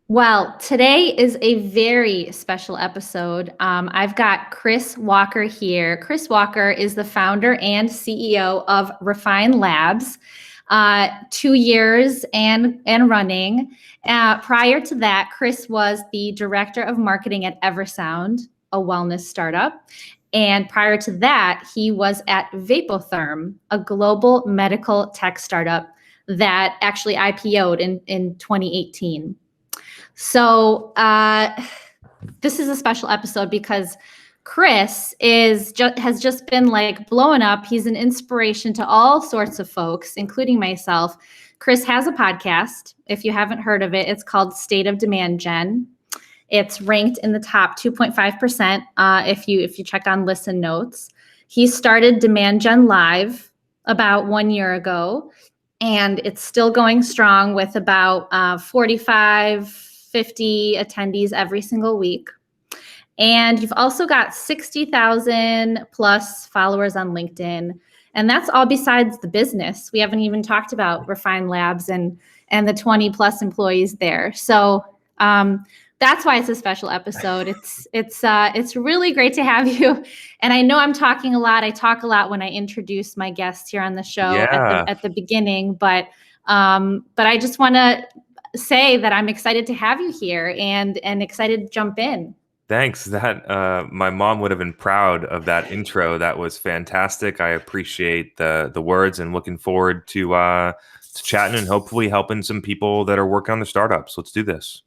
Well, today is a very special episode. I've got Chris Walker here. Chris Walker is the founder and CEO of Refine Labs, 2 years and running. Prior to that, Chris was the director of marketing at Eversound, a wellness startup. And prior to that, he was at Vapotherm, a global medical tech startup that actually IPO'd in 2018. So this is a special episode because Chris has just been like blowing up. He's an inspiration to all sorts of folks, including myself. Chris has a podcast. If you haven't heard of it, it's called State of Demand Gen. It's ranked in the top 2.5% if you check on listen notes. He started Demand Gen Live about 1 year ago, and it's still going strong with about 45, 50 attendees every single week. And you've also got 60,000 plus followers on LinkedIn. And that's all besides the business. We haven't even talked about Refine Labs and the 20 plus employees there. So that's why it's a special episode. It's really great to have you. And I know I'm talking a lot. I talk a lot when I introduce my guests here on the show at the beginning, but I just want to say that I'm excited to have you here and excited to jump in. Thanks. That my mom would have been proud of that intro. That was fantastic. I appreciate the words and looking forward to chatting and hopefully helping some people that are working on the startups. Let's do this.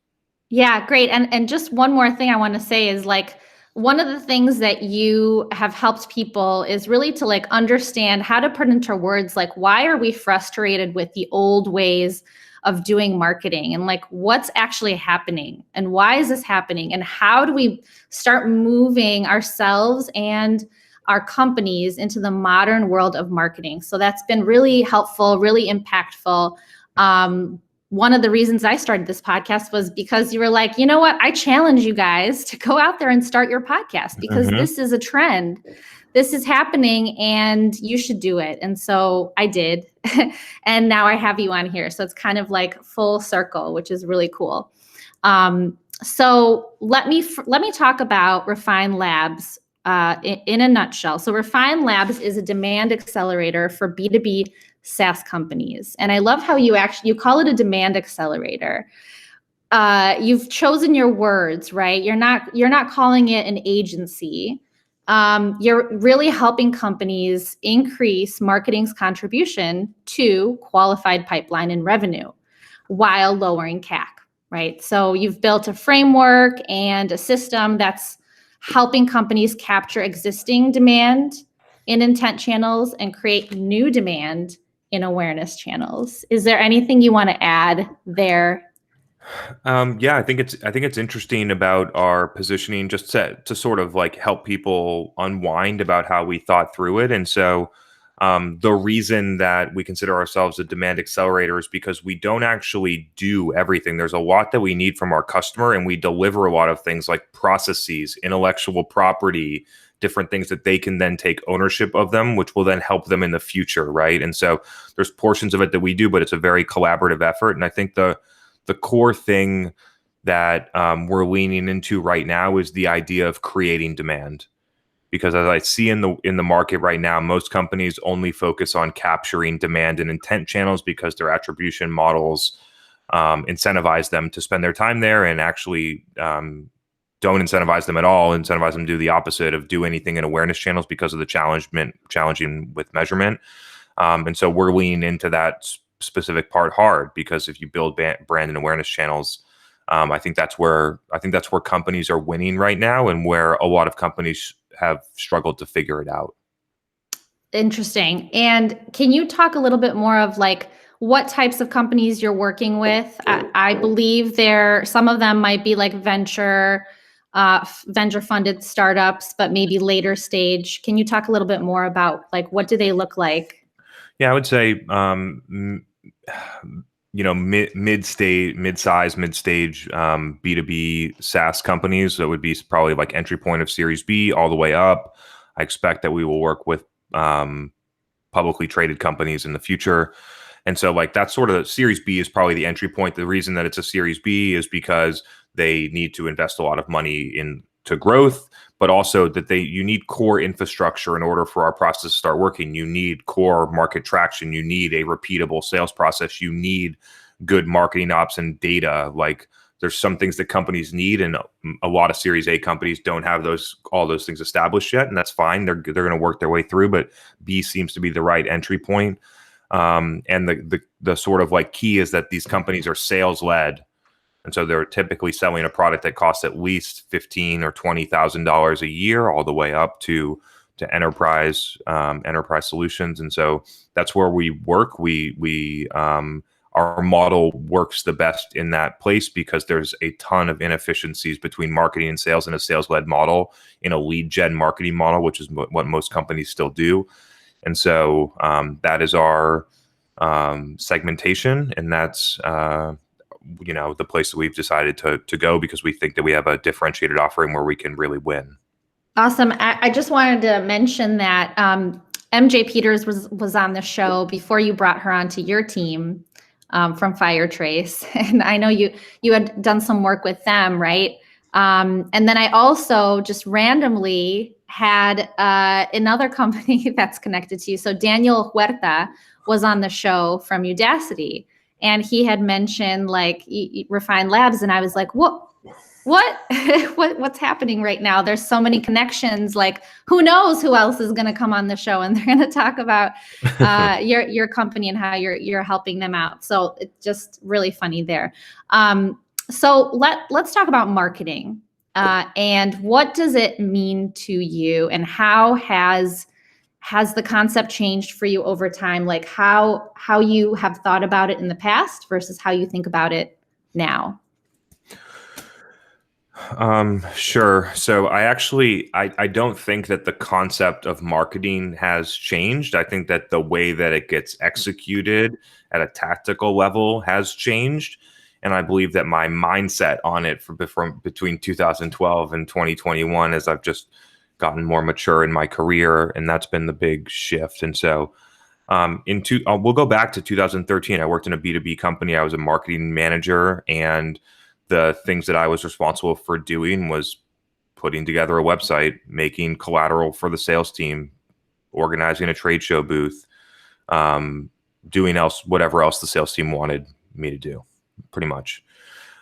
Yeah, great. And just one more thing I want to say is like one of the things that you have helped people is really to like understand how to put into words like why are we frustrated with the old ways of doing marketing and like what's actually happening and why is this happening and how do we start moving ourselves and our companies into the modern world of marketing. So that's been really helpful, really impactful. One of the reasons I started this podcast was because you were like, you know what? I challenge you guys to go out there and start your podcast because this is a trend. This is happening and you should do it. And so I did. And now I have you on here. So it's kind of like full circle, which is really cool. So let me talk about Refine Labs in a nutshell. So Refine Labs is a demand accelerator for B2B SaaS companies. And I love how you call it a demand accelerator. You've chosen your words, right? You're not calling it an agency. You're really helping companies increase marketing's contribution to qualified pipeline and revenue while lowering CAC, right? So you've built a framework and a system that's helping companies capture existing demand in intent channels and create new demand in awareness channels. Is there anything you want to add there? Yeah, I think it's interesting about our positioning just to sort of like help people unwind about how we thought through it. And so the reason that we consider ourselves a demand accelerator is because we don't actually do everything. There's a lot that we need from our customer, and we deliver a lot of things like processes, intellectual property, different things that they can then take ownership of them, which will then help them in the future, right? And so there's portions of it that we do, but it's a very collaborative effort. And I think the core thing that we're leaning into right now is the idea of creating demand. Because as I see in the market right now, most companies only focus on capturing demand and intent channels because their attribution models incentivize them to spend their time there, and actually don't incentivize them at all, incentivize them to do the opposite of do anything in awareness channels because of the challenging with measurement. And so we're leaning into that specific part hard, because if you build brand and awareness channels, I think that's where companies are winning right now, and where a lot of companies have struggled to figure it out. Interesting. And can you talk a little bit more of like what types of companies you're working with? I believe some of them might be like venture funded startups, but maybe later stage. Can you talk a little bit more about like what do they look like? Yeah, I would say mid-size, mid-stage B2B SaaS companies. That would be probably like entry point of Series B all the way up. I expect that we will work with publicly traded companies in the future. And so like that's sort of Series B is probably the entry point. The reason that it's a Series B is because they need to invest a lot of money into growth, but also that you need core infrastructure in order for our process to start working. You need core market traction. You need a repeatable sales process. You need good marketing ops and data. Like there's some things that companies need, and a lot of Series A companies don't have all those things established yet, and that's fine. They're going to work their way through, but B seems to be the right entry point. And the sort of like key is that these companies are sales led, and so they're typically selling a product that costs at least $15,000 or $20,000 a year, all the way up to enterprise solutions. And so that's where we work. Our model works the best in that place because there's a ton of inefficiencies between marketing and sales in a sales-led model, in a lead gen marketing model, which is what most companies still do. And so that is our segmentation, and that's the place that we've decided to go because we think that we have a differentiated offering where we can really win. Awesome. I just wanted to mention that MJ Peters was on the show before you brought her onto your team from Firetrace, and I know you had done some work with them, right? And then I also just randomly had another company that's connected to you. So Daniel Huerta was on the show from Udacity, and he had mentioned like Refine Labs, and I was like, what's happening right now? There's so many connections. Like, who knows who else is going to come on the show, and they're going to talk about your company and how you're helping them out. So it's just really funny there. So let's talk about marketing and what does it mean to you, and how has the concept changed for you over time? Like how you have thought about it in the past versus how you think about it now. Sure. So I don't think that the concept of marketing has changed. I think that the way that it gets executed at a tactical level has changed. And I believe that my mindset on it from between 2012 and 2021, as I've just gotten more mature in my career, and that's been the big shift. And so we'll go back to 2013. I worked in a B2B company. I was a marketing manager, and the things that I was responsible for doing was putting together a website, making collateral for the sales team, organizing a trade show booth, doing whatever else the sales team wanted me to do, pretty much.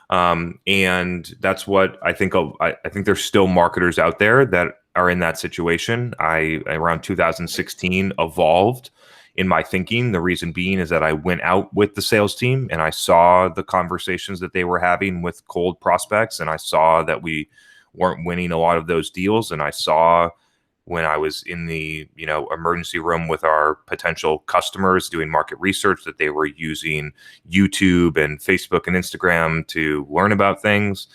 And that's what I think I think there's still marketers out there that are in that situation. I around 2016 evolved in my thinking. The reason being is that I went out with the sales team and I saw the conversations that they were having with cold prospects, and I saw that we weren't winning a lot of those deals. And I saw when I was in the emergency room with our potential customers doing market research that they were using YouTube and Facebook and Instagram to learn about things.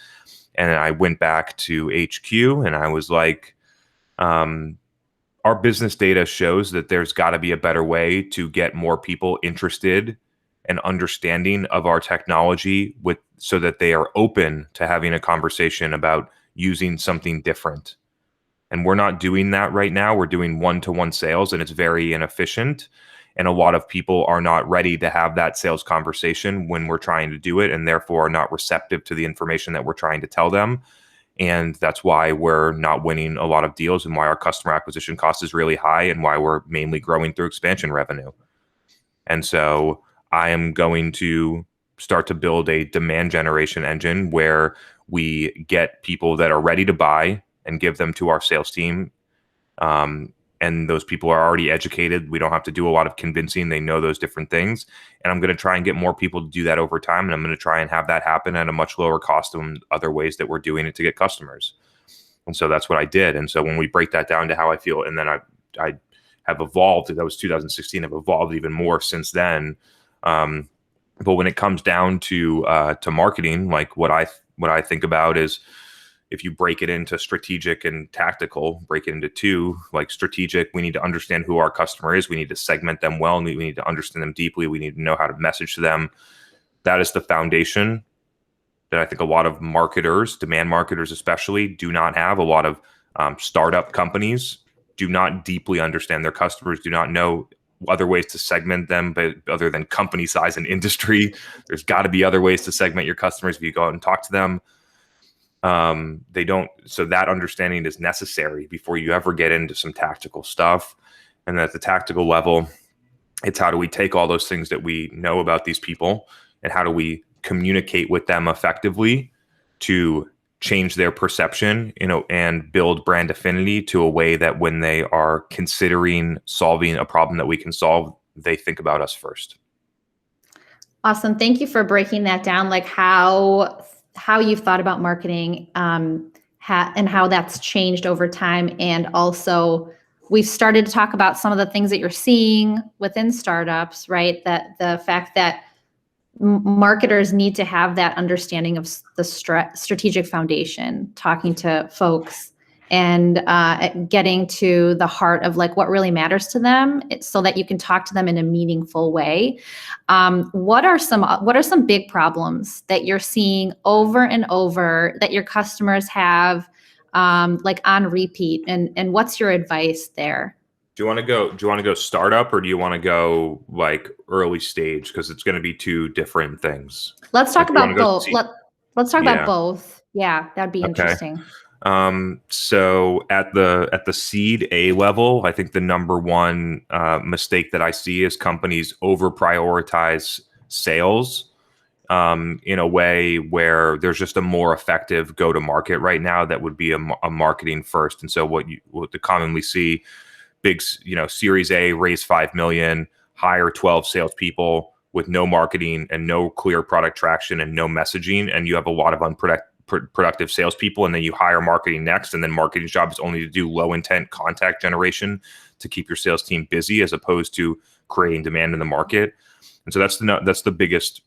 And I went back to HQ and I was like, our business data shows that there's got to be a better way to get more people interested and understanding of our technology so that they are open to having a conversation about using something different. And we're not doing that right now. We're doing one-to-one sales, and it's very inefficient. And a lot of people are not ready to have that sales conversation when we're trying to do it, and therefore are not receptive to the information that we're trying to tell them. And that's why we're not winning a lot of deals, and why our customer acquisition cost is really high, and why we're mainly growing through expansion revenue. And so I am going to start to build a demand generation engine where we get people that are ready to buy and give them to our sales team. And those people are already educated. We don't have to do a lot of convincing. They know those different things. And I'm going to try and get more people to do that over time. And I'm going to try and have that happen at a much lower cost than other ways that we're doing it to get customers. And so that's what I did. And so when we break that down to how I feel, and then I have evolved, that was 2016, I've evolved even more since then. But when it comes down to marketing, like what I think about is, if you break it into strategic and tactical, break it into two. Like strategic, we need to understand who our customer is. We need to segment them well, and we need to understand them deeply. We need to know how to message to them. That is the foundation that I think a lot of marketers, demand marketers especially, do not have. A lot of startup companies do not deeply understand their customers, do not know other ways to segment them, but other than company size and industry, there's got to be other ways to segment your customers if you go out and talk to them. They don't. So that understanding is necessary before you ever get into some tactical stuff. And at the tactical level, it's how do we take all those things that we know about these people and how do we communicate with them effectively to change their perception, and build brand affinity to a way that when they are considering solving a problem that we can solve, they think about us first. Awesome. Thank you for breaking that down, like how you've thought about marketing, and how that's changed over time. And also we've started to talk about some of the things that you're seeing within startups, right? That the fact that marketers need to have that understanding of the strategic foundation, talking to folks and getting to the heart of like what really matters to them, so that you can talk to them in a meaningful way. What are some big problems that you're seeing over and over that your customers have, like on repeat, and what's your advice there? Do you want to go startup, or do you want to go like early stage? Because it's going to be two different things. Let's talk about both. Let's talk Yeah. about both. Yeah, that'd be interesting. So at the seed A level, I think the number one mistake that I see is companies over prioritize sales in a way where there's just a more effective go to market right now that would be a marketing first. And so what to commonly see, big, Series A, raise 5 million, hire 12 salespeople with no marketing and no clear product traction and no messaging, and you have a lot of unproductive salespeople, and then you hire marketing next, and then marketing's job is only to do low intent contact generation to keep your sales team busy, as opposed to creating demand in the market. And so that's the biggest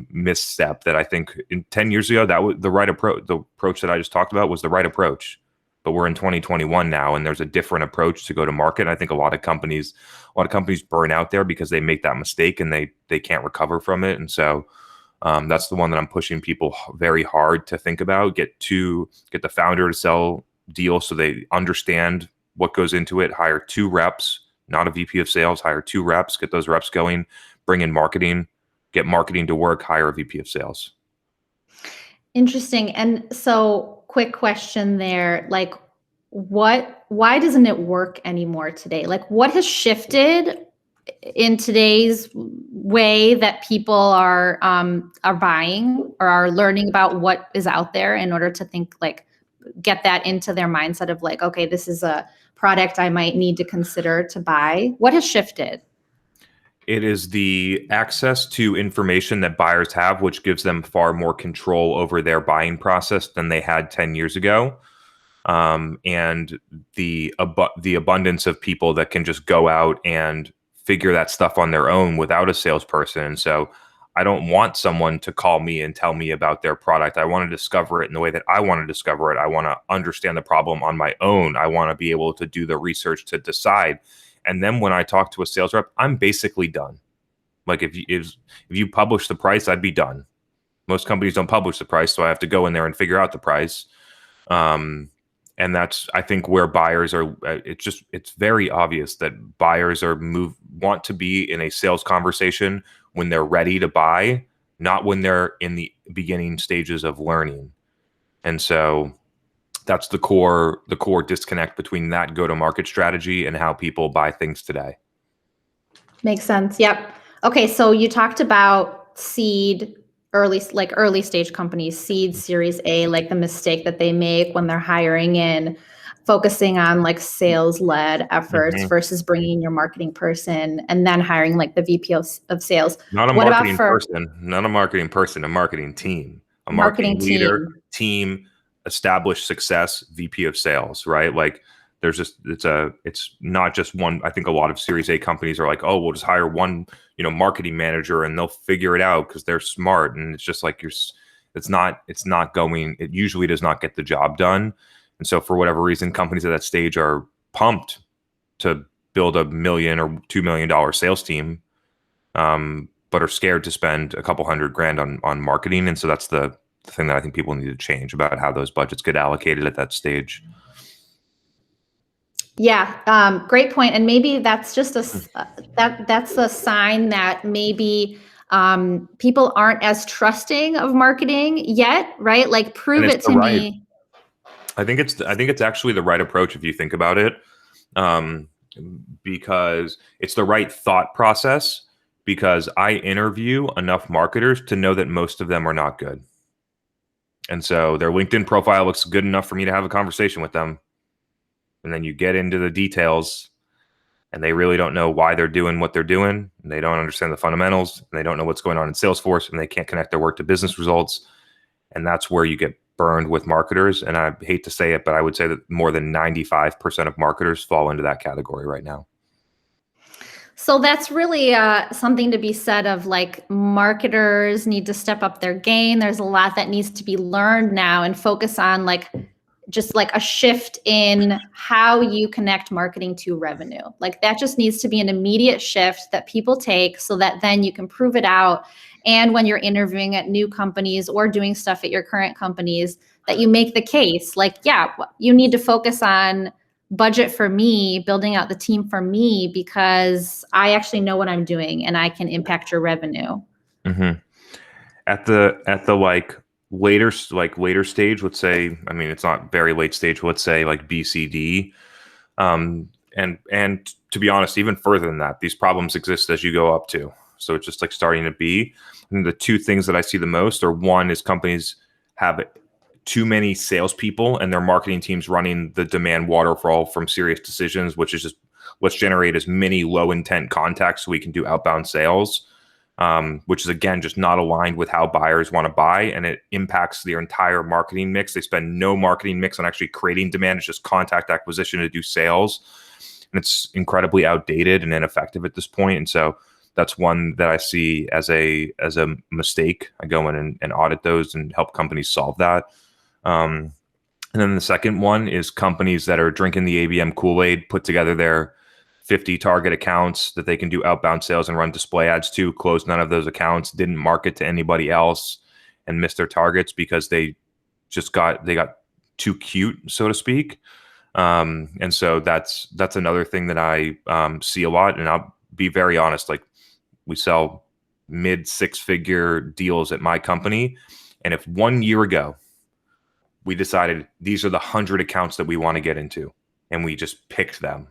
misstep that I think in 10 years ago, that was the right approach. The approach that I just talked about was the right approach. But we're in 2021 now, and there's a different approach to go to market. And I think a lot of companies burn out there because they make that mistake and they can't recover from it. And so that's the one that I'm pushing people very hard to think about. Get the founder to sell deals so they understand what goes into it. Hire 2 reps, not a VP of sales. Hire 2 reps. Get those reps going. Bring in marketing. Get marketing to work. Hire a VP of sales. Interesting. And so, quick question there, like why doesn't it work anymore today? Like what has shifted in today's way that people are buying or are learning about what is out there in order to think, like, get that into their mindset of like, okay, this is a product I might need to consider to buy? What has shifted? It is the access to information that buyers have, which gives them far more control over their buying process than they had 10 years ago. And the abundance of people that can just go out and figure that stuff on their own without a salesperson. And so I don't want someone to call me and tell me about their product. I want to discover it in the way that I want to discover it. I want to understand the problem on my own. I want to be able to do the research to decide. And then when I talk to a sales rep, I'm basically done. Like if you publish the price, I'd be done. Most companies don't publish the price, so I have to go in there and figure out the price. And that's, I think, where buyers are. It's very obvious that buyers want to be in a sales conversation when they're ready to buy, not when they're in the beginning stages of learning. And so that's the core disconnect between that go-to-market strategy and how people buy things today. Makes sense. Yep. Okay, so you talked about seed, early stage companies, seed, Series A, like the mistake that they make when they're hiring in, focusing on like sales-led efforts versus bringing your marketing person and then hiring like the VP of sales. Not a marketing person, a marketing team, a marketing leader, team, established success, VP of sales, right? Like there's just, it's not just one. I think a lot of Series A companies are like, oh, we'll just hire one, marketing manager and they'll figure it out because they're smart. And it's just like it usually does not get the job done. And so for whatever reason, companies at that stage are pumped to build $1 million or $2 million sales team, but are scared to spend a couple $100,000 on marketing. And so that's the thing that I think people need to change about how those budgets get allocated at that stage. Yeah, great point. And maybe that's just Mhm. that's a sign that maybe people aren't as trusting of marketing yet, right? Like, And prove it's it the to right. me. I think it's actually the right approach if you think about it, um, because it's the right thought process. Because I interview enough marketers to know that most of them are not good, and so their LinkedIn profile looks good enough for me to have a conversation with them. And then you get into the details, and they really don't know why they're doing what they're doing, and they don't understand the fundamentals, and they don't know what's going on in Salesforce, and they can't connect their work to business results. And that's where you get burned with marketers. And I hate to say it, but I would say that more than 95% of marketers fall into that category right now. So that's really something to be said of, like, marketers need to step up their game. There's a lot that needs to be learned now and focus on, like, just like a shift in how you connect marketing to revenue. Like, that just needs to be an immediate shift that people take so that then you can prove it out. And when you're interviewing at new companies or doing stuff at your current companies, that you make the case like, yeah, you need to focus on budget for me, building out the team for me, because I actually know what I'm doing and I can impact your revenue. Mm-hmm. At the later stage, let's say, I mean, it's not very late stage, let's say like BCD. And to be honest, even further than that, these problems exist as you go up to. So it's just like starting to be. And the two things that I see the most are, one is companies have too many salespeople and their marketing teams running the demand waterfall from serious decisions, which is just let's generate as many low intent contacts so we can do outbound sales, which is again just not aligned with how buyers want to buy, and it impacts their entire marketing mix. They spend no marketing mix on actually creating demand; it's just contact acquisition to do sales, and it's incredibly outdated and ineffective at this point. And so that's one that I see as a mistake. I go in and audit those and help companies solve that. Um, and then the second one is companies that are drinking the ABM Kool-Aid, put together their 50 target accounts that they can do outbound sales and run display ads to, close none of those accounts, didn't market to anybody else, and missed their targets because they got too cute, so to speak. And so that's another thing that I see a lot. And I'll be very honest, like, we sell mid six figure deals at my company. And if 1 year ago we decided these are the 100 accounts that we want to get into, and we just picked them,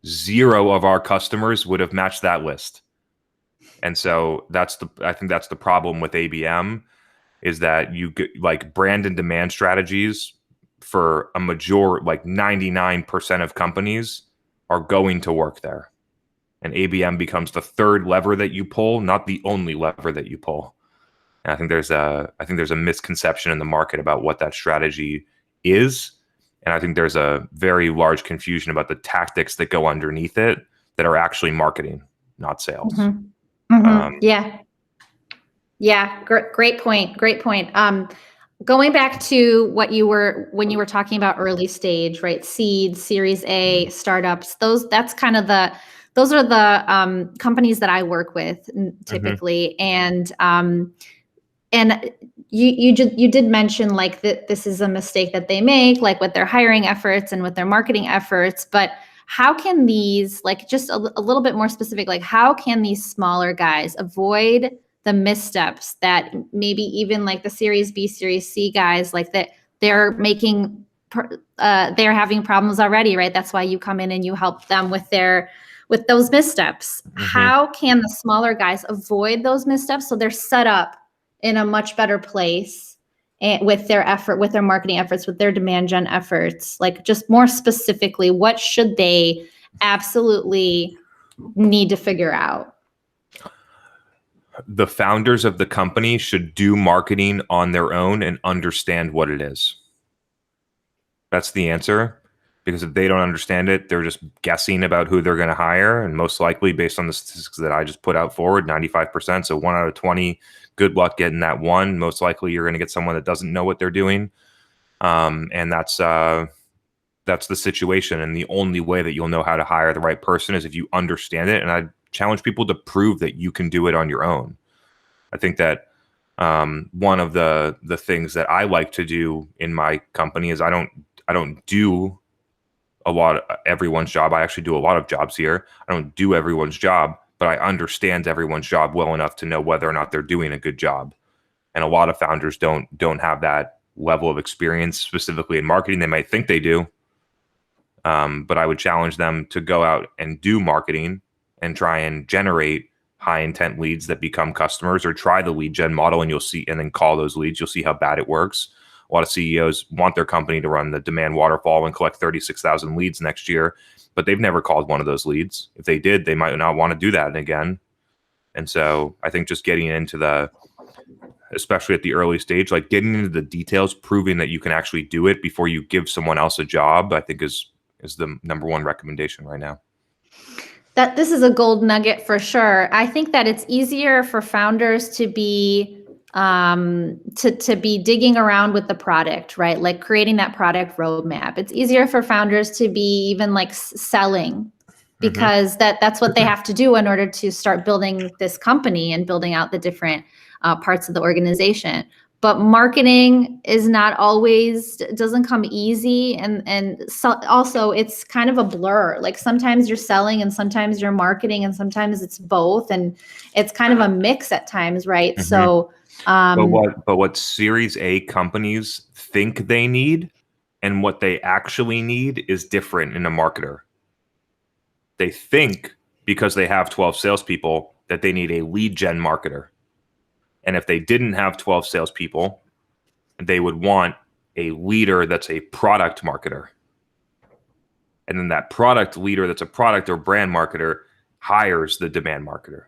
zero of our customers would have matched that list. And so I think that's the problem with ABM, is that you get like brand and demand strategies for a like 99% of companies are going to work there. And ABM becomes the third lever that you pull, not the only lever that you pull. And I think there's a misconception in the market about what that strategy is. And I think there's a very large confusion about the tactics that go underneath it that are actually marketing, not sales. Mm-hmm. Mm-hmm. Um, Yeah. Yeah. Great point. Great point. Going back to what you were when you were talking about early stage, right? Seed, Series A, startups. That's kind of those are the companies that I work with mhm, typically, and you did mention like that this is a mistake that they make, like with their hiring efforts and with their marketing efforts. But how can these, like, just a little bit more specific, like how can these smaller guys avoid the missteps that maybe even like the Series B, Series C guys, like that they're making, they're having problems already, right? That's why you come in and you help them with those missteps. mhm. How can the smaller guys avoid those missteps so they're set up in a much better place, and with their effort, with their marketing efforts, with their demand gen efforts? Like, just more specifically, what should they absolutely need to figure out? The founders of the company should do marketing on their own and understand what it is. That's the answer. Because if they don't understand it, they're just guessing about who they're going to hire. And most likely, based on the statistics that I just put out forward, 95%. So 1 out of 20, good luck getting that one. Most likely, you're going to get someone that doesn't know what they're doing. And that's the situation. And the only way that you'll know how to hire the right person is if you understand it. And I challenge people to prove that you can do it on your own. I think that one of the things that I like to do in my company is I don't do everyone's job. I actually do a lot of jobs here. I don't do everyone's job, but I understand everyone's job well enough to know whether or not they're doing a good job. And a lot of founders don't have that level of experience, specifically in marketing. They might think they do, but I would challenge them to go out and do marketing and try and generate high intent leads that become customers, or try the lead gen model, and you'll see, and then call those leads. You'll see how bad it works. A lot of CEOs want their company to run the demand waterfall and collect 36,000 leads next year, but they've never called one of those leads. If they did, they might not want to do that again. And so I think just getting into especially at the early stage, like getting into the details, proving that you can actually do it before you give someone else a job, I think is the number one recommendation right now. That this is a gold nugget for sure. I think that it's easier for founders to be to be digging around with the product, right? Like creating that product roadmap. It's easier for founders to be even like selling, because that's what they have to do in order to start building this company and building out the different parts of the organization. But marketing is not always, doesn't come easy. And so also it's kind of a blur. Like sometimes you're selling and sometimes you're marketing and sometimes it's both. And it's kind of a mix at times, right? So, but what Series A companies think they need and what they actually need is different in a marketer. They think because they have 12 salespeople that they need a lead gen marketer. And if they didn't have 12 salespeople, they would want a leader that's a product marketer. And then that product leader that's a product or brand marketer hires the demand marketer.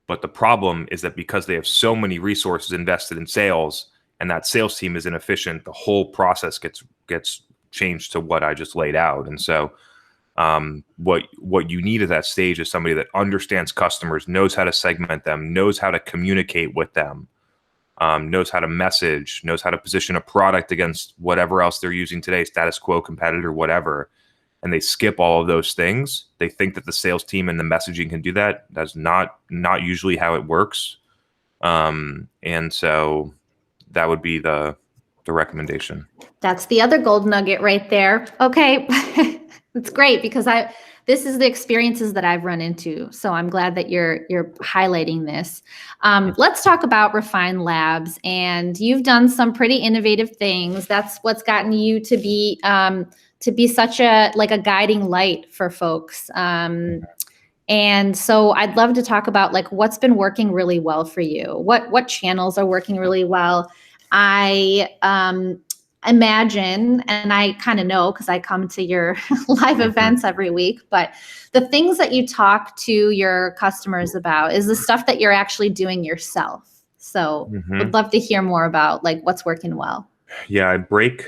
But the problem is that because they have so many resources invested in sales and that sales team is inefficient, the whole process gets changed to what I just laid out. And so what you need at that stage is somebody that understands customers, knows how to segment them, knows how to communicate with them, knows how to message, knows how to position a product against whatever else they're using today, status quo, competitor, whatever. And they skip all of those things. They think that the sales team and the messaging can do that. That's not usually how it works. And so that would be the recommendation. That's the other gold nugget right there. Okay. It's great because this is the experiences that I've run into. So I'm glad that you're highlighting this. Let's talk about Refine Labs. And you've done some pretty innovative things. That's what's gotten you to be such a guiding light for folks. And so I'd love to talk about like what's been working really well for you. What channels are working really well? I imagine, and I kind of know because I come to your live events every week, but the things that you talk to your customers about is the stuff that you're actually doing yourself. So would love to hear more about like what's working well. Yeah, I break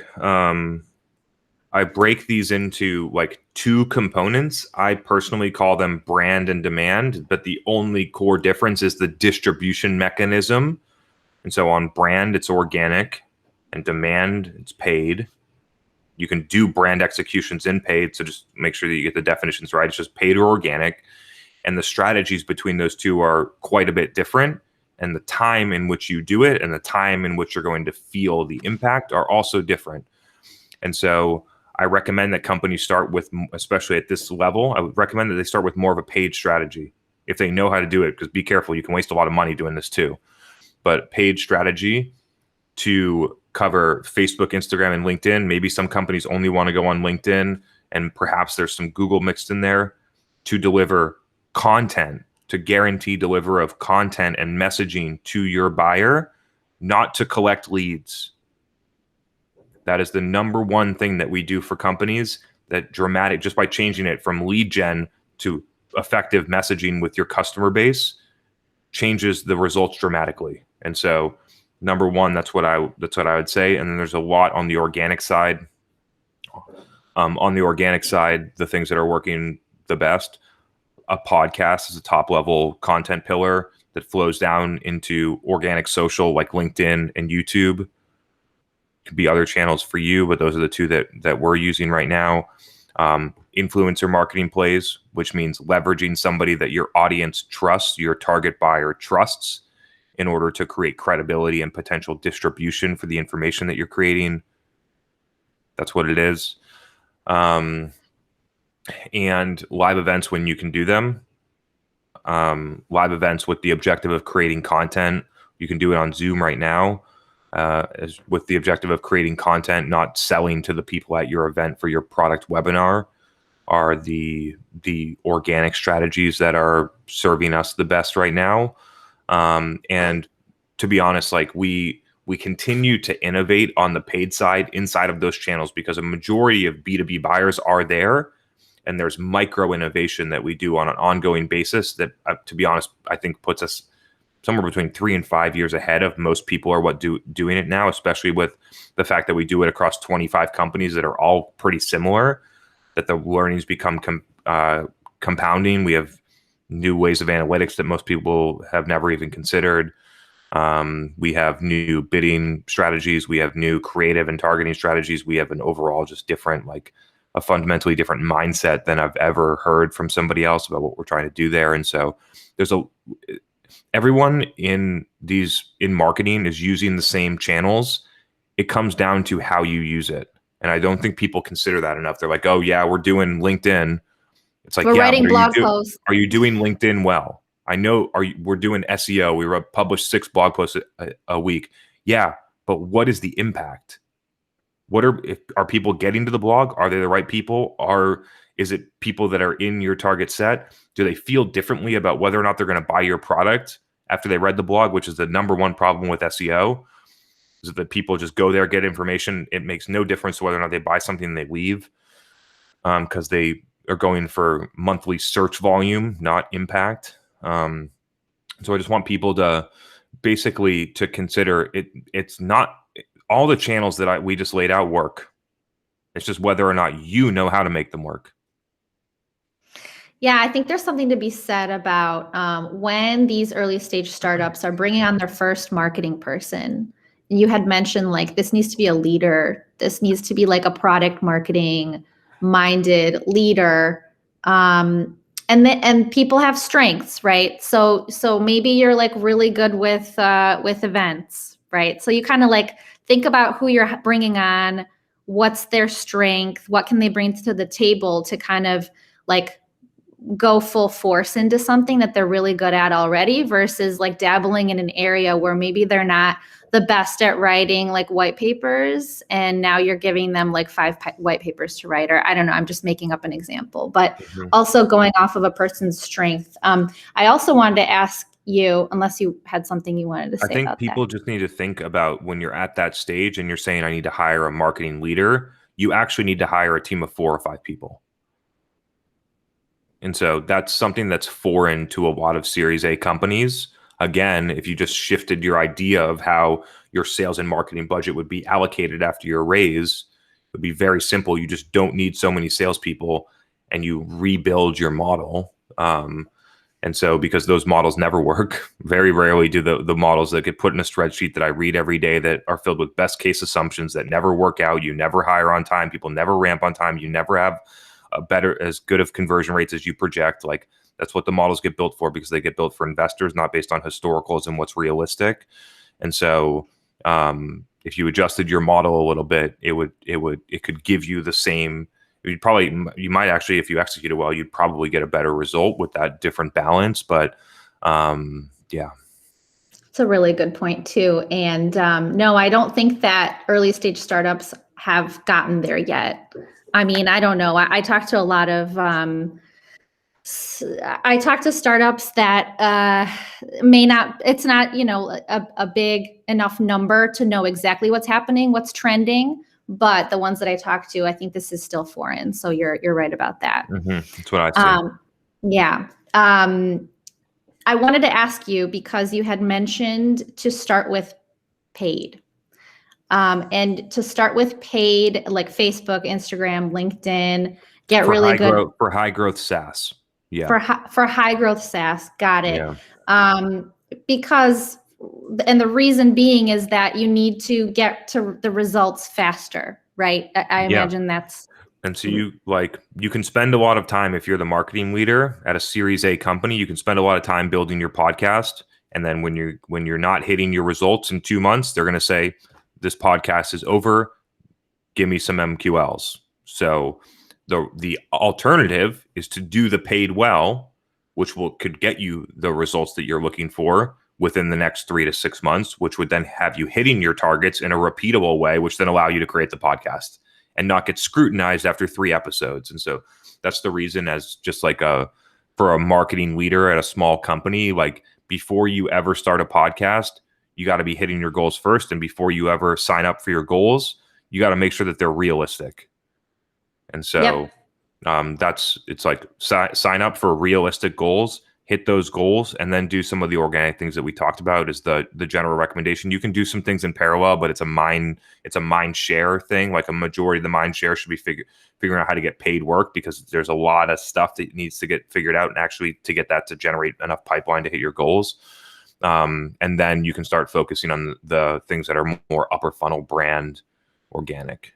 these into like two components. I personally call them brand and demand, but the only core difference is the distribution mechanism. And so on brand, it's organic, and demand, it's paid. You can do brand executions in paid, so just make sure that you get the definitions right. It's just paid or organic. And the strategies between those two are quite a bit different. And the time in which you do it and the time in which you're going to feel the impact are also different. And so I recommend that companies start with, especially at this level, I would recommend that they start with more of a paid strategy if they know how to do it, because be careful, you can waste a lot of money doing this too. But paid strategy to cover Facebook, Instagram, and LinkedIn. Maybe some companies only want to go on LinkedIn, and perhaps there's some Google mixed in there, to deliver content, to guarantee deliver of content and messaging to your buyer, not to collect leads. That is the number one thing that we do for companies, that dramatic, just by changing it from lead gen to effective messaging with your customer base, changes the results dramatically. And so number one, that's what I would say. And then there's a lot on the organic side. On the organic side, the things that are working the best, a podcast is a top level content pillar that flows down into organic social like LinkedIn and YouTube. Could be other channels for you, but those are the two that we're using right now. Influencer marketing plays, which means leveraging somebody that your audience trusts, your target buyer trusts, in order to create credibility and potential distribution for the information that you're creating. That's what it is. and live events when you can do them. Live events with the objective of creating content. You can do it on Zoom right now, as with the objective of creating content, not selling to the people at your event for your product webinar, are the organic strategies that are serving us the best right now. And to be honest, like we continue to innovate on the paid side inside of those channels because a majority of B2B buyers are there. And there's micro innovation that we do on an ongoing basis that, to be honest, I think puts us somewhere between 3 and 5 years ahead of most people are doing it now, especially with the fact that we do it across 25 companies that are all pretty similar, that the learnings become compounding. We have new ways of analytics that most people have never even considered. We have new bidding strategies. We have new creative and targeting strategies. We have an overall just different, like a fundamentally different mindset than I've ever heard from somebody else about what we're trying to do there. And so there's everyone in marketing is using the same channels. It comes down to how you use it. And I don't think people consider that enough. They're like, oh yeah, we're doing LinkedIn. It's like, we're writing blog posts. Are you doing LinkedIn well? I know. We're doing SEO. We publish 6 blog posts a week. Yeah, but what is the impact? Are people getting to the blog? Are they the right people? Is it people that are in your target set? Do they feel differently about whether or not they're going to buy your product after they read the blog, which is the number one problem with SEO? Is that people just go there, get information. It makes no difference whether or not they buy something and they leave, because they are going for monthly search volume, not impact. So I just want people to basically to consider it. It's not all the channels that we just laid out work. It's just whether or not you know how to make them work. Yeah, I think there's something to be said about when these early stage startups are bringing on their first marketing person. And you had mentioned like this needs to be a leader. This needs to be like a product marketing minded leader. And people have strengths, right? So maybe you're like really good with events, right? So you kind of like think about who you're bringing on, what's their strength, what can they bring to the table to kind of like go full force into something that they're really good at already versus like dabbling in an area where maybe they're not the best at writing like white papers, and now you're giving them like 5 white papers to write, or I don't know, I'm just making up an example, but also going off of a person's strength. I also wanted to ask you, unless you had something you wanted to say about that. I think people just need to think about when you're at that stage and you're saying, I need to hire a marketing leader, you actually need to hire a team of 4 or 5 people. And so that's something that's foreign to a lot of Series A companies. Again, if you just shifted your idea of how your sales and marketing budget would be allocated after your raise, it would be very simple. You just don't need so many salespeople, and you rebuild your model. And so because those models never work, very rarely do the models that get put in a spreadsheet that I read every day that are filled with best case assumptions that never work out. You never hire on time. People never ramp on time. You never have as good of conversion rates as you project. Like that's what the models get built for, because they get built for investors, not based on historicals and what's realistic. And so if you adjusted your model a little bit, it could give you the same. You might actually, if you execute it well, you'd probably get a better result with that different balance. But yeah. It's a really good point too. And no, I don't think that early stage startups have gotten there yet. I mean, I don't know. I talked to a lot of, I talked to startups that may not, it's not, a big enough number to know exactly what's happening, what's trending. But the ones that I talked to, I think this is still foreign. So you're right about that. That's what I see. Yeah. I wanted to ask you, because you had mentioned to start with paid. And to start with paid, like Facebook, Instagram, LinkedIn, get really good for high growth SaaS. Yeah. For high growth SaaS. Got it. Yeah. Because, and the reason being is that you need to get to the results faster, right? I imagine that's. And so you can spend a lot of time, if you're the marketing leader at a Series A company, you can spend a lot of time building your podcast. And then when you're not hitting your results in 2 months, they're going to say, this podcast is over. Give me some MQLs. So the alternative is to do the paid well, which could get you the results that you're looking for within the next 3 to 6 months, which would then have you hitting your targets in a repeatable way, which then allow you to create the podcast and not get scrutinized after 3 episodes. And so that's the reason, as just like for a marketing leader at a small company, like before you ever start a podcast, you got to be hitting your goals first. And before you ever sign up for your goals, you got to make sure that they're realistic. And so it's like sign up for realistic goals, hit those goals, and then do some of the organic things that we talked about is the general recommendation. You can do some things in parallel, but it's a mind share thing. Like a majority of the mind share should be figuring out how to get paid work, because there's a lot of stuff that needs to get figured out and actually to get that to generate enough pipeline to hit your goals. And then you can start focusing on the things that are more upper funnel brand organic.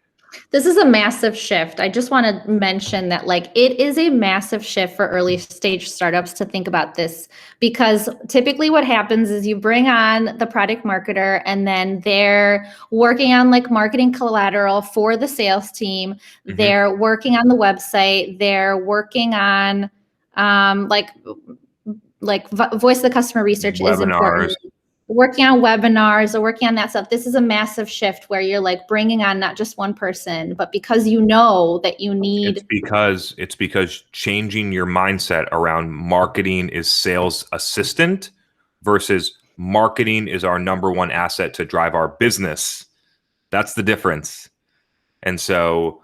This is a massive shift. I just want to mention that it is a massive shift for early stage startups to think about this, because typically what happens is you bring on the product marketer and then they're working on marketing collateral for the sales team. Mm-hmm. They're working on the website. They're working on voice of the customer research webinars. Is important. Working on webinars or working on that stuff. This is a massive shift where you're bringing on not just one person, but because you know that you need. It's because changing your mindset around marketing is sales assistant versus marketing is our number one asset to drive our business. That's the difference. And so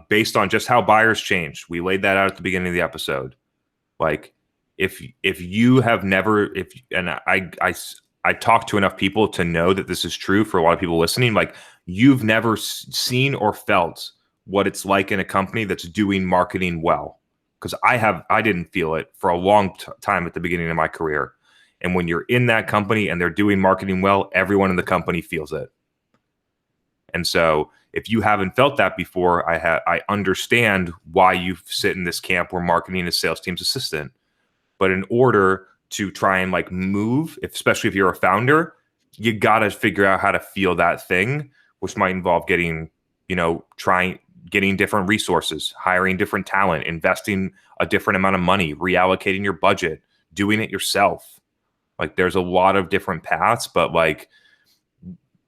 based on just how buyers change, we laid that out at the beginning of the episode. If you have never, I talk to enough people to know that this is true for a lot of people listening. You've never seen or felt what it's like in a company that's doing marketing well. Because I didn't feel it for a long time at the beginning of my career. And when you're in that company and they're doing marketing well, everyone in the company feels it. And so if you haven't felt that before, I understand why you sit in this camp where marketing is sales team's assistant. But in order to try and move, especially if you're a founder, you got to figure out how to feel that thing, which might involve getting different resources, hiring different talent, investing a different amount of money, reallocating your budget, doing it yourself. There's a lot of different paths, but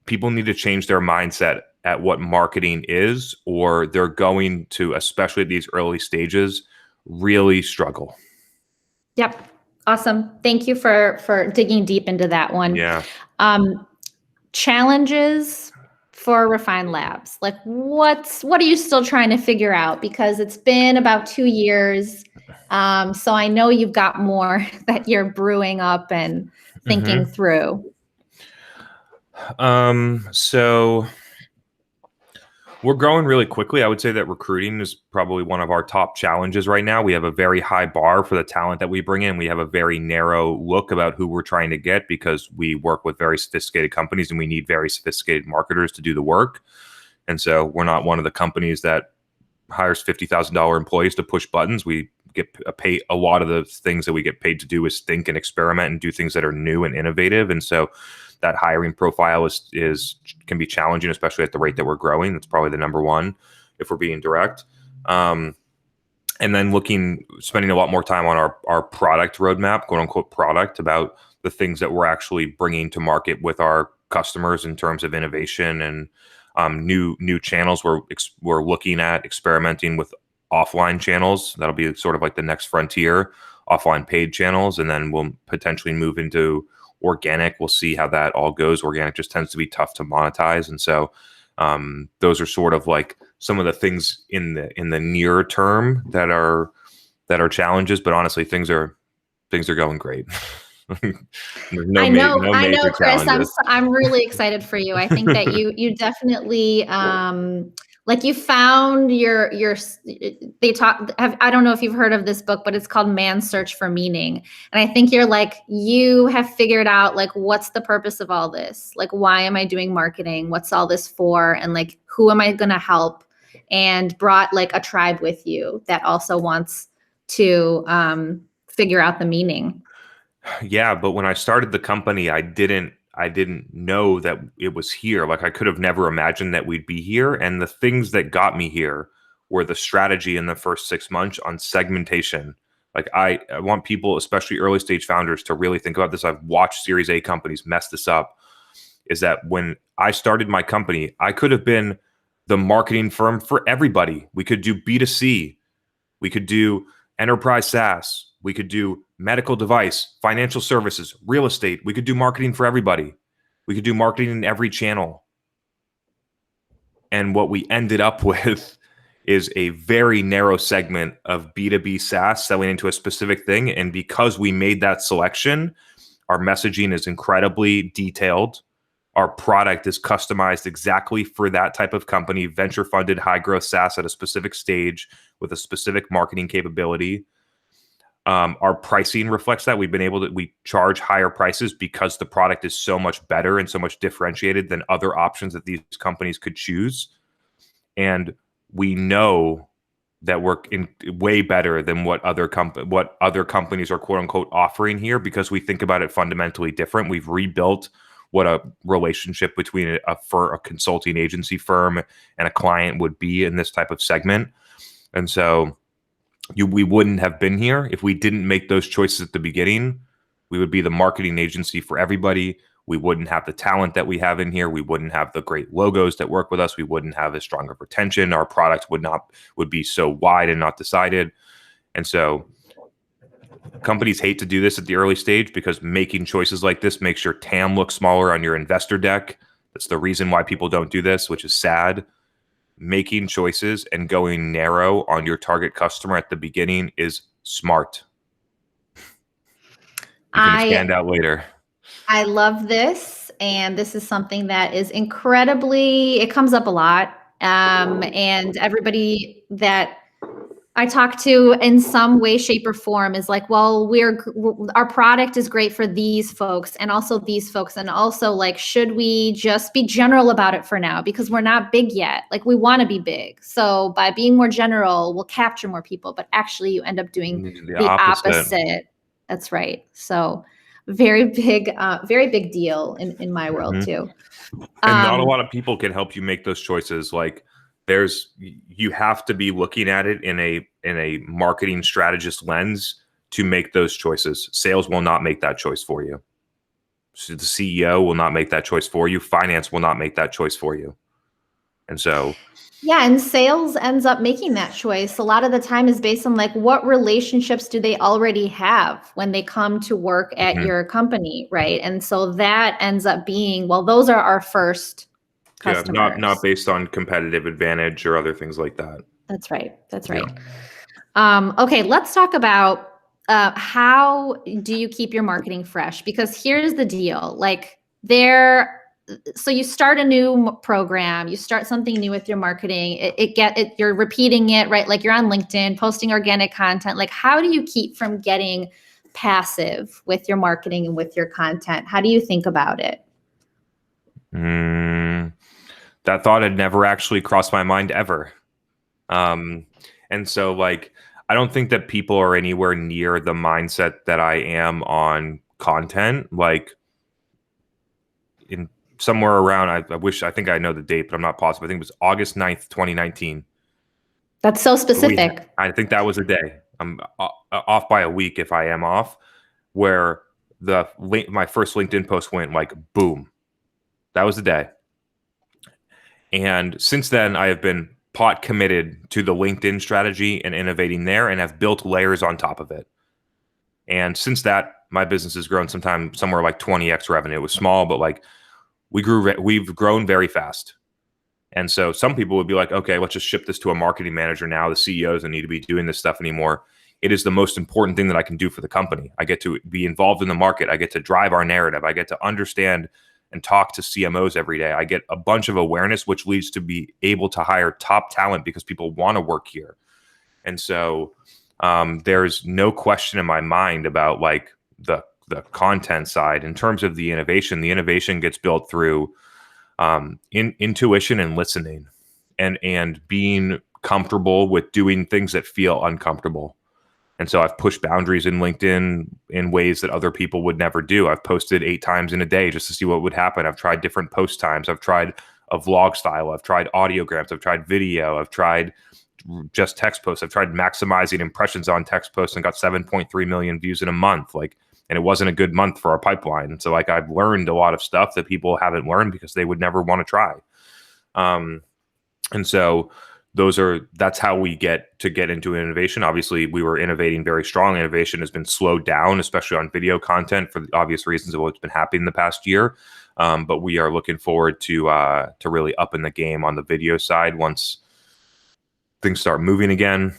people need to change their mindset at what marketing is, or they're going to, especially at these early stages, really struggle. Yep. Awesome. Thank you for digging deep into that one. Yeah. Challenges for Refine Labs. What are you still trying to figure out? Because it's been about 2 years. So I know you've got more that you're brewing up and thinking through. So we're growing really quickly. I would say that recruiting is probably one of our top challenges right now. We have a very high bar for the talent that we bring in. We have a very narrow look about who we're trying to get because we work with very sophisticated companies and we need very sophisticated marketers to do the work. And so we're not one of the companies that hires $50,000 employees to push buttons. We get paid. A lot of the things that we get paid to do is think and experiment and do things that are new and innovative. And so that hiring profile can be challenging, especially at the rate that we're growing. That's probably the number one, if we're being direct. And then spending a lot more time on our product roadmap, quote unquote product, about the things that we're actually bringing to market with our customers in terms of innovation and new channels. We're looking at experimenting with offline channels. That'll be sort of the next frontier, offline paid channels, and then we'll potentially move into organic. We'll see how that all goes. Organic just tends to be tough to monetize, and so those are sort of some of the things in the near term that are challenges. But honestly, things are going great. I know, Chris. I'm really excited for you. I think that you definitely you found I don't know if you've heard of this book, but it's called Man's Search for Meaning. And I think you have figured out what's the purpose of all this? Why am I doing marketing? What's all this for? And who am I going to help? And brought a tribe with you that also wants to figure out the meaning. Yeah, but when I started the company, I didn't know that it was here. I could have never imagined that we'd be here. And the things that got me here were the strategy in the first 6 months on segmentation. Like I want people, especially early stage founders, to really think about this. I've watched Series A companies mess this up. Is that when I started my company, I could have been the marketing firm for everybody. We could do B2C. We could do enterprise SaaS. We could do medical device, financial services, real estate. We could do marketing for everybody. We could do marketing in every channel. And what we ended up with is a very narrow segment of B2B SaaS selling into a specific thing. And because we made that selection, our messaging is incredibly detailed. Our product is customized exactly for that type of company, venture funded, high growth SaaS at a specific stage with a specific marketing capability. Our pricing reflects that. We charge higher prices because the product is so much better and so much differentiated than other options that these companies could choose. And we know that we're in way better than what other companies are quote unquote offering here, because we think about it fundamentally different. We've rebuilt what a relationship between a consulting agency firm and a client would be in this type of segment. And so we wouldn't have been here if we didn't make those choices at the beginning. We would be the marketing agency for everybody. We wouldn't have the talent that we have in here. We wouldn't have the great logos that work with us. We wouldn't have as strong of retention. Our product would be so wide and not decided. And so companies hate to do this at the early stage because making choices like this makes your TAM look smaller on your investor deck. That's the reason why people don't do this, which is sad. Making choices and going narrow on your target customer at the beginning is smart. You can stand out later. I love this. And this is something that is it comes up a lot. And everybody that I talk to in some way, shape, or form is like, well, our product is great for these folks and also these folks. And also, like, should we just be general about it for now? Because we're not big yet. Like, we want to be big. So by being more general, we'll capture more people. But actually, you end up doing the opposite. That's right. So very big deal in my world too. And not a lot of people can help you make those choices. Like, you have to be looking at it in a marketing strategist lens to make those choices. Sales will not make that choice for you. So the CEO will not make that choice for you. Finance will not make that choice for you. And so, yeah, and sales ends up making that choice. A lot of the time is based on like what relationships do they already have when they come to work at your company, right? And so that ends up being, well, those are our first customers. Yeah, not based on competitive advantage or other things like that. That's right. Yeah. Okay, let's talk about how do you keep your marketing fresh? Because here's the deal. So you start a new program, you start something new with your marketing, you're repeating it, right? Like you're on LinkedIn, posting organic content. Like, how do you keep from getting passive with your marketing and with your content? How do you think about it? That thought had never actually crossed my mind ever. And so, like, I don't think that people are anywhere near the mindset that I am on content. Like, in somewhere around, I think I know the date, but I'm not positive. I think it was August 9th, 2019. That's so specific. I think that was a day. I'm off by a week if I am off, where my first LinkedIn post went like boom. That was the day. And since then, I have been pot committed to the LinkedIn strategy and innovating there, and have built layers on top of it. And since that, my business has grown somewhere like 20x revenue. It was small, but like we've grown very fast. And so some people would be like, okay, let's just ship this to a marketing manager now. The CEO doesn't need to be doing this stuff anymore. It is the most important thing that I can do for the company. I get to be involved in the market. I get to drive our narrative. I get to understand and talk to CMOs every day. I get a bunch of awareness, which leads to be able to hire top talent because people want to work here. And so there's no question in my mind about like the content side. In terms of the innovation gets built through intuition and listening and being comfortable with doing things that feel uncomfortable. And so I've pushed boundaries in LinkedIn in ways that other people would never do. I've posted 8 times in a day just to see what would happen. I've tried different post times. I've tried a vlog style. I've tried audiograms. I've tried video. I've tried just text posts. I've tried maximizing impressions on text posts and got 7.3 million views in a month. Like, and it wasn't a good month for our pipeline. So like I've learned a lot of stuff that people haven't learned because they would never want to try. And so that's how we get into innovation. Obviously, we were innovating very strong. Innovation has been slowed down, especially on video content for the obvious reasons of what's been happening in the past year. But we are looking forward to really upping the game on the video side once things start moving again.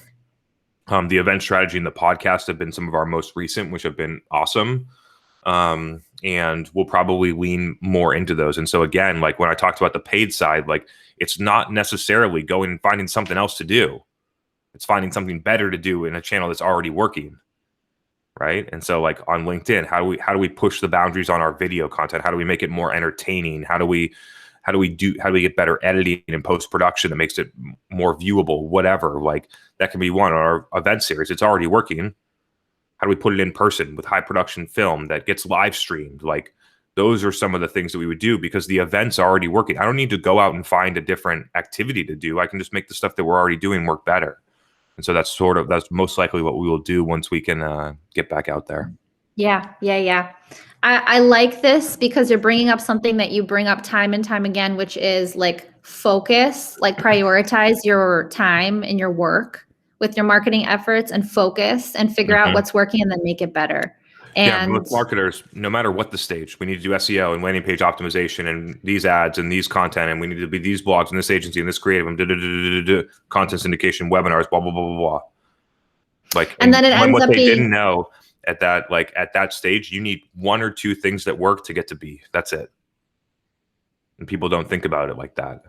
The event strategy and the podcast have been some of our most recent, which have been awesome. And we'll probably lean more into those. And so again, like when I talked about the paid side, like it's not necessarily going and finding something else to do. It's finding something better to do in a channel that's already working. Right. And so like on LinkedIn, how do we push the boundaries on our video content? How do we make it more entertaining? How do we get better editing and post-production that makes it more viewable, whatever? Like that can be one. Our event series, it's already working. How do we put it in person with high production film that gets live streamed? Like those are some of the things that we would do because the event's already working. I don't need to go out and find a different activity to do. I can just make the stuff that we're already doing work better. And so that's most likely what we will do once we can get back out there. Yeah. I like this because you're bringing up something that you bring up time and time again, which is like focus, like prioritize your time and your work with your marketing efforts and focus and figure out what's working and then make it better. And with marketers, no matter what the stage, we need to do SEO and landing page optimization and these ads and these content, and we need to be these blogs and this agency and this creative and content syndication, webinars, blah, blah, blah, blah, blah. Like, and then it ends up being, didn't know at that stage, you need one or two things that work to get to B. That's it. And people don't think about it like that.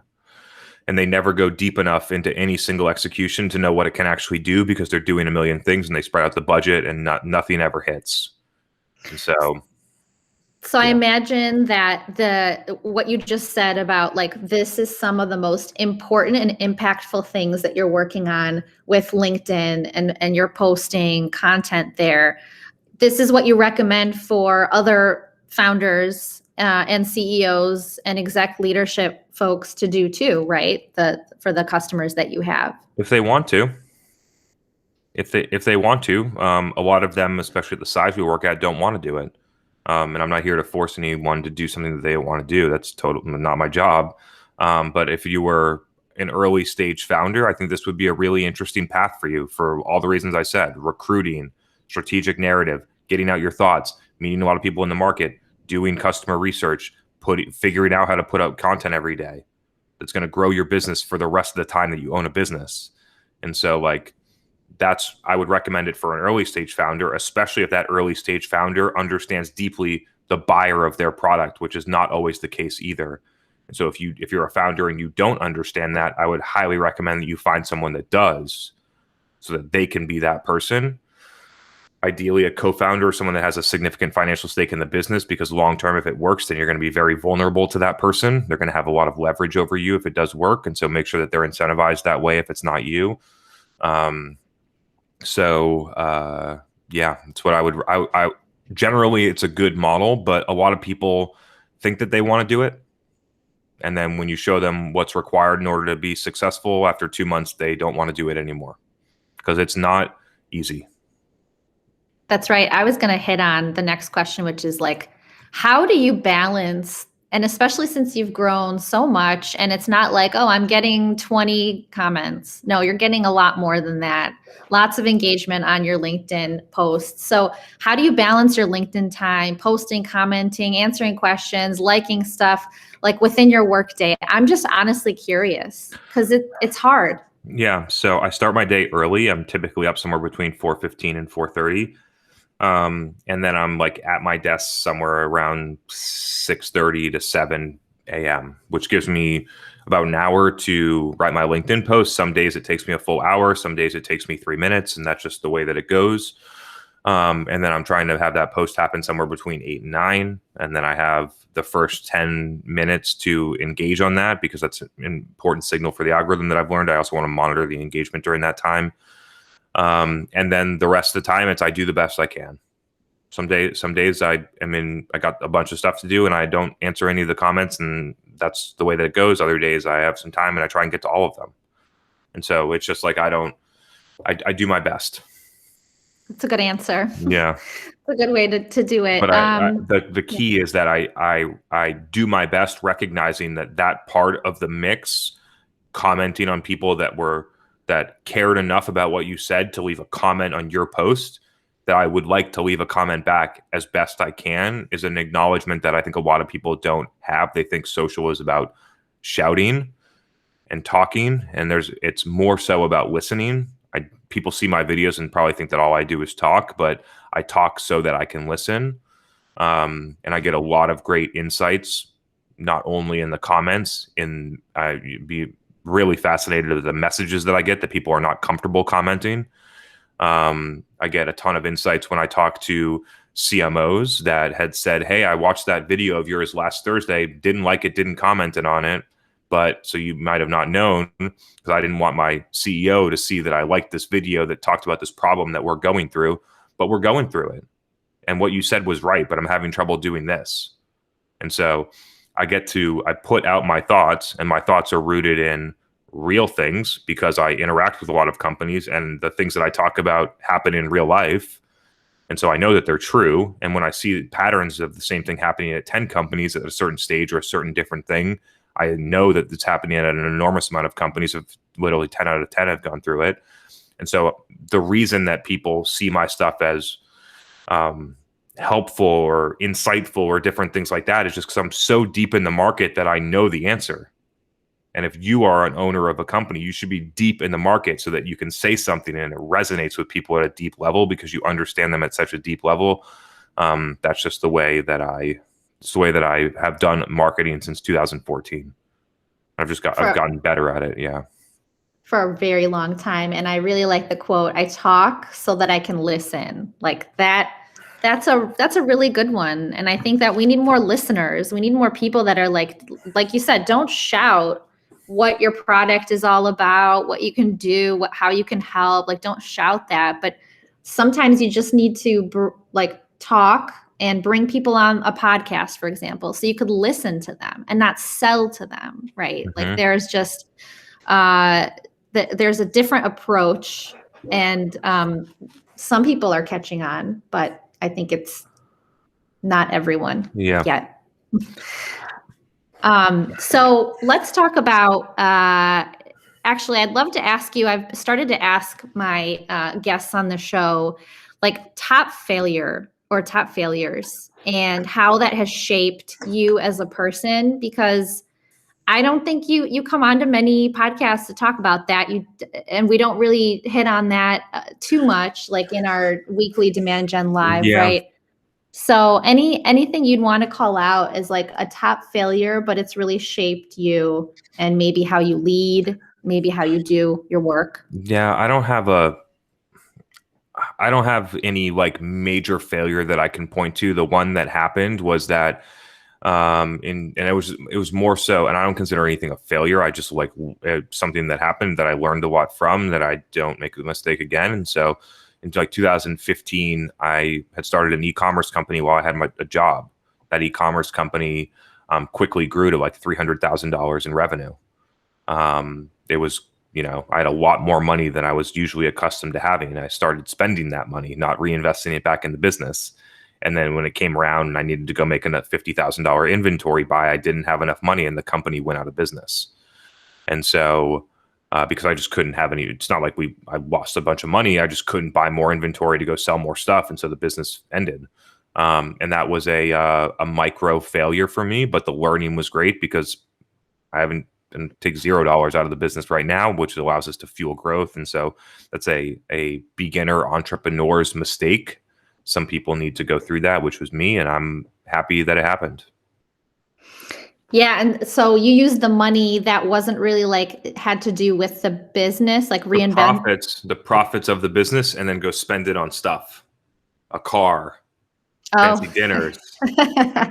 And they never go deep enough into any single execution to know what it can actually do because they're doing a million things and they spread out the budget and nothing ever hits. And so I imagine that what you just said about like, this is some of the most important and impactful things that you're working on with LinkedIn and you're posting content there. This is what you recommend for other founders and CEOs and exec leadership folks to do too, right? For the customers that you have. If they want to. If they want to, a lot of them, especially at the size we work at, don't want to do it. And I'm not here to force anyone to do something that they don't want to do. That's totally not my job. But if you were an early stage founder, I think this would be a really interesting path for you for all the reasons I said: recruiting, strategic narrative, getting out your thoughts, meeting a lot of people in the market, doing customer research, figuring out how to put out content every day that's going to grow your business for the rest of the time that you own a business. And so like, I would recommend it for an early stage founder, especially if that early stage founder understands deeply the buyer of their product, which is not always the case either. And so if you're a founder and you don't understand that, I would highly recommend that you find someone that does so that they can be that person. Ideally a co-founder or someone that has a significant financial stake in the business, because long-term, if it works, then you're going to be very vulnerable to that person. They're going to have a lot of leverage over you if it does work. And so make sure that they're incentivized that way if it's not you. Yeah, it's what I generally, it's a good model, but a lot of people think that they want to do it. And then when you show them what's required in order to be successful, after 2 months, they don't want to do it anymore because it's not easy. That's right. I was going to hit on the next question, which is like, how do you balance, and especially since you've grown so much and it's not like, oh, I'm getting 20 comments. No, you're getting a lot more than that. Lots of engagement on your LinkedIn posts. So how do you balance your LinkedIn time, posting, commenting, answering questions, liking stuff like within your workday? I'm just honestly curious because it's hard. Yeah. So I start my day early. I'm typically up somewhere between 4:15 and 4:30. And then I'm like at my desk somewhere around 6:30 to 7 a.m., which gives me about an hour to write my LinkedIn post. Some days it takes me a full hour. Some days it takes me 3 minutes, and that's just the way that it goes. And then I'm trying to have that post happen somewhere between 8 and 9. And then I have the first 10 minutes to engage on that because that's an important signal for the algorithm that I've learned. I also want to monitor the engagement during that time. And then the rest of the time I do the best I can. Some days I got a bunch of stuff to do and I don't answer any of the comments, and that's the way that it goes. Other days I have some time and I try and get to all of them. And so it's just like, I do my best. It's a good answer. Yeah. It's a good way to do it. But the key is that I do my best, recognizing that part of the mix, commenting on people that cared enough about what you said to leave a comment on your post, that I would like to leave a comment back as best I can, is an acknowledgement that I think a lot of people don't have. They think social is about shouting and talking, and it's more so about listening. People see my videos and probably think that all I do is talk, but I talk so that I can listen. And I get a lot of great insights, not only in the comments. I'd be really fascinated with the messages that I get that people are not comfortable commenting. I get a ton of insights when I talk to CMOs that had said, "Hey, I watched that video of yours last Thursday, didn't like it, didn't comment on it. But so you might have not known, because I didn't want my CEO to see that I liked this video that talked about this problem that we're going through, but we're going through it. And what you said was right, but I'm having trouble doing this." And so I put out my thoughts, and my thoughts are rooted in real things because I interact with a lot of companies, and the things that I talk about happen in real life. And so I know that they're true. And when I see patterns of the same thing happening at 10 companies at a certain stage or a certain different thing, I know that it's happening at an enormous amount of companies. Of literally 10 out of 10 have gone through it. And so the reason that people see my stuff as helpful or insightful or different things like that is just because I'm so deep in the market that I know the answer. And if you are an owner of a company, you should be deep in the market so that you can say something and it resonates with people at a deep level because you understand them at such a deep level. That's just the way that I have done marketing since 2014. I've gotten better at it. Yeah. For a very long time. And I really like the quote, "I talk so that I can listen." Like that's a really good one. And I think that we need more listeners. We need more people that are like you said, don't shout what your product is all about, what you can do, how you can help. Like, don't shout that. But sometimes you just need to talk and bring people on a podcast, for example, so you could listen to them and not sell to them, right? Mm-hmm. Like there's just there's a different approach, and some people are catching on, but I think it's not everyone yet. So let's talk about, actually, I'd love to ask you, I've started to ask my guests on the show, like top failure or top failures and how that has shaped you as a person, because I don't think you come onto many podcasts to talk about that. And we don't really hit on that too much, like in our weekly Demand Gen Live, right? So anything you'd want to call out as like a top failure, but it's really shaped you and maybe how you lead, maybe how you do your work? Yeah, I don't have any like major failure that I can point to. The one that happened was that and it was more so, and I don't consider anything a failure. I just like something that happened that I learned a lot from, that I don't make the mistake again. And so in like 2015, I had started an e-commerce company while I had a job. That e-commerce company quickly grew to like $300,000 in revenue. It was, I had a lot more money than I was usually accustomed to having. And I started spending that money, not reinvesting it back in the business. And then when it came around and I needed to go make a $50,000 inventory buy, I didn't have enough money and the company went out of business. And so because I just couldn't have any, it's not like I lost a bunch of money. I just couldn't buy more inventory to go sell more stuff. And so the business ended. And that was a micro failure for me, but the learning was great because I haven't and take $0 out of the business right now, which allows us to fuel growth. And so that's a beginner entrepreneur's mistake. Some people need to go through that, which was me, and I'm happy that it happened. Yeah, and so you used the money that wasn't really like had to do with the business, like reinvent the profits of the business, and then go spend it on stuff, a car, fancy dinners.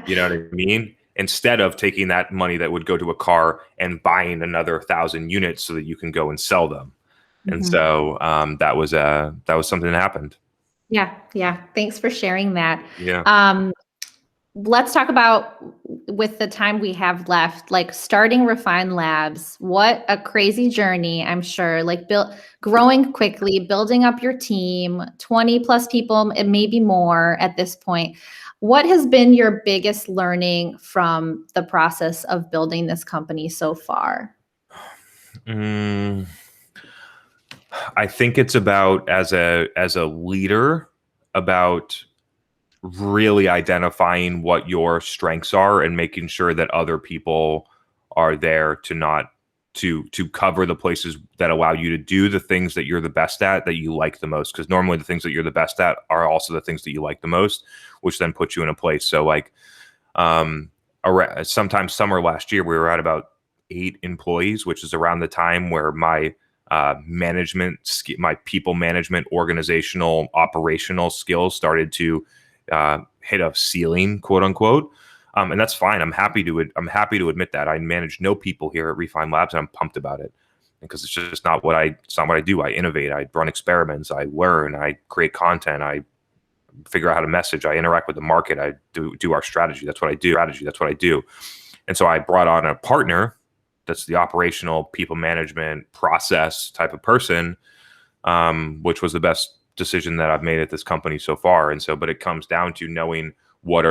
You know what I mean? Instead of taking that money that would go to a car and buying another 1,000 units so that you can go and sell them. Mm-hmm. And so that was something that happened. Yeah. Thanks for sharing that. Yeah. let's talk about, with the time we have left, like starting Refine Labs. What a crazy journey, I'm sure. Like growing quickly, building up your team, 20 plus people, and maybe more at this point. What has been your biggest learning from the process of building this company so far? I think it's about, as a leader, about really identifying what your strengths are and making sure that other people are there to cover the places that allow you to do the things that you're the best at, that you like the most. Because normally the things that you're the best at are also the things that you like the most, which then puts you in a place. So like sometime summer last year, we were at about 8 employees, which is around the time where my my people management, organizational, operational skills started to hit a ceiling, quote unquote. And that's fine. I'm happy to admit that I manage no people here at Refine Labs, and I'm pumped about it because it's just not what I do. I innovate. I run experiments. I learn. I create content. I figure out how to message. I interact with the market. I do our strategy. That's what I do. And so I brought on a partner that's the operational people management process type of person, which was the best decision that I've made at this company so far. And so, but it comes down to knowing what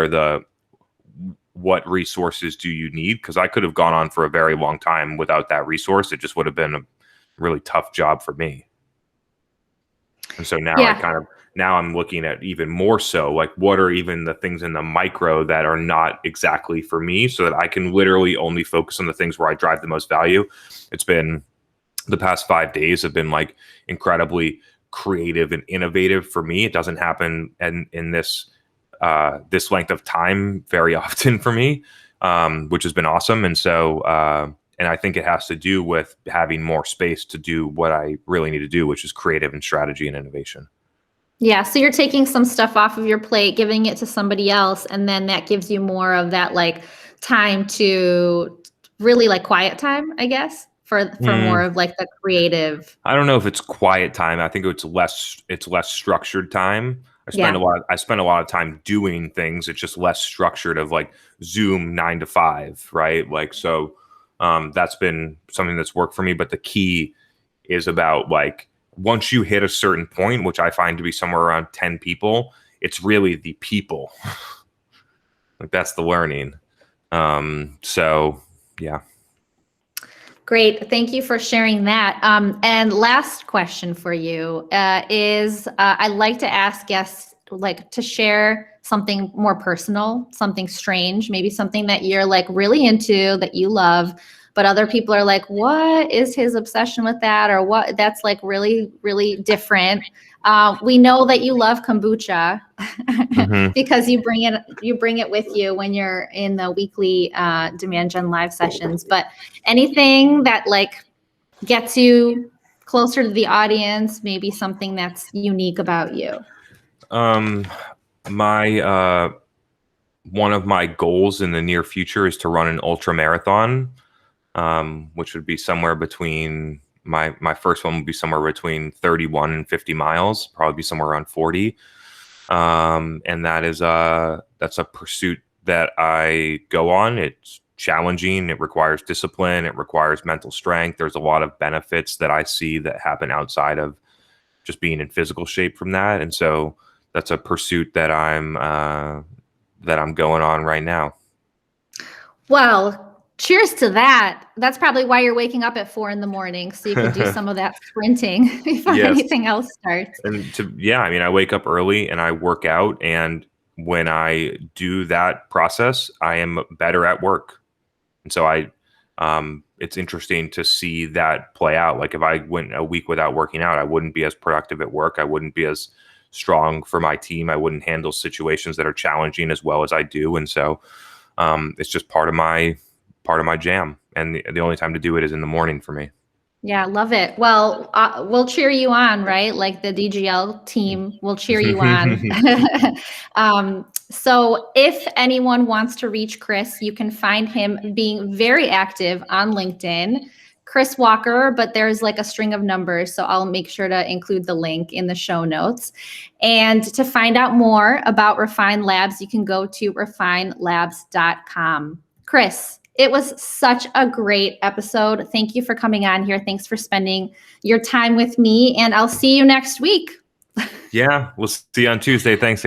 resources do you need? Because I could have gone on for a very long time without that resource. It just would have been a really tough job for me. And so now now I'm looking at even more so, like, what are even the things in the micro that are not exactly for me, so that I can literally only focus on the things where I drive the most value. It's been, the past 5 days have been like incredibly creative and innovative for me. It doesn't happen in this length of time very often for me, which has been awesome. And so, and I think it has to do with having more space to do what I really need to do, which is creative and strategy and innovation. Yeah, so you're taking some stuff off of your plate, giving it to somebody else, and then that gives you more of that like time to really like quiet time, I guess, for more of like the creative. I don't know if it's quiet time. I think it's less structured time. I spend a lot of time doing things. It's just less structured, of like Zoom 9 to 5, right? Like, so that's been something that's worked for me. But the key is about, like, once you hit a certain point, which I find to be somewhere around 10 people, it's really the people. Like, that's the learning. So yeah. Great. Thank you for sharing that. And last question for you is I like to ask guests like to share something more personal, something strange, maybe something that you're like really into, that you love, but other people are like, what is his obsession with that? Or what, that's like really, really different. We know that you love kombucha because you bring it with you when you're in the weekly Demand Gen live sessions. But anything that like gets you closer to the audience, maybe something that's unique about you. My one of my goals in the near future is to run an ultra marathon, which would be somewhere between my first one would be somewhere between 31 and 50 miles, probably be somewhere around 40. And that's a pursuit that I go on. It's challenging. It requires discipline. It requires mental strength. There's a lot of benefits that I see that happen outside of just being in physical shape from that. And so that's a pursuit that I'm going on right now. Well, cheers to that. That's probably why you're waking up at 4 a.m, so you can do some of that sprinting before anything else starts. And I mean, I wake up early and I work out, and when I do that process, I am better at work. And so it's interesting to see that play out. Like, if I went a week without working out, I wouldn't be as productive at work. I wouldn't be as strong for my team. I wouldn't handle situations that are challenging as well as I do. And so it's just part of my jam. And the only time to do it is in the morning for me. Yeah, love it. Well, we'll cheer you on, right? Like the DGL team will cheer you on. So if anyone wants to reach Chris, you can find him being very active on LinkedIn. Chris Walker, but there's like a string of numbers. So I'll make sure to include the link in the show notes. And to find out more about Refine Labs, you can go to refinelabs.com. Chris, it was such a great episode. Thank you for coming on here. Thanks for spending your time with me, and I'll see you next week. Yeah, we'll see you on Tuesday. Thanks,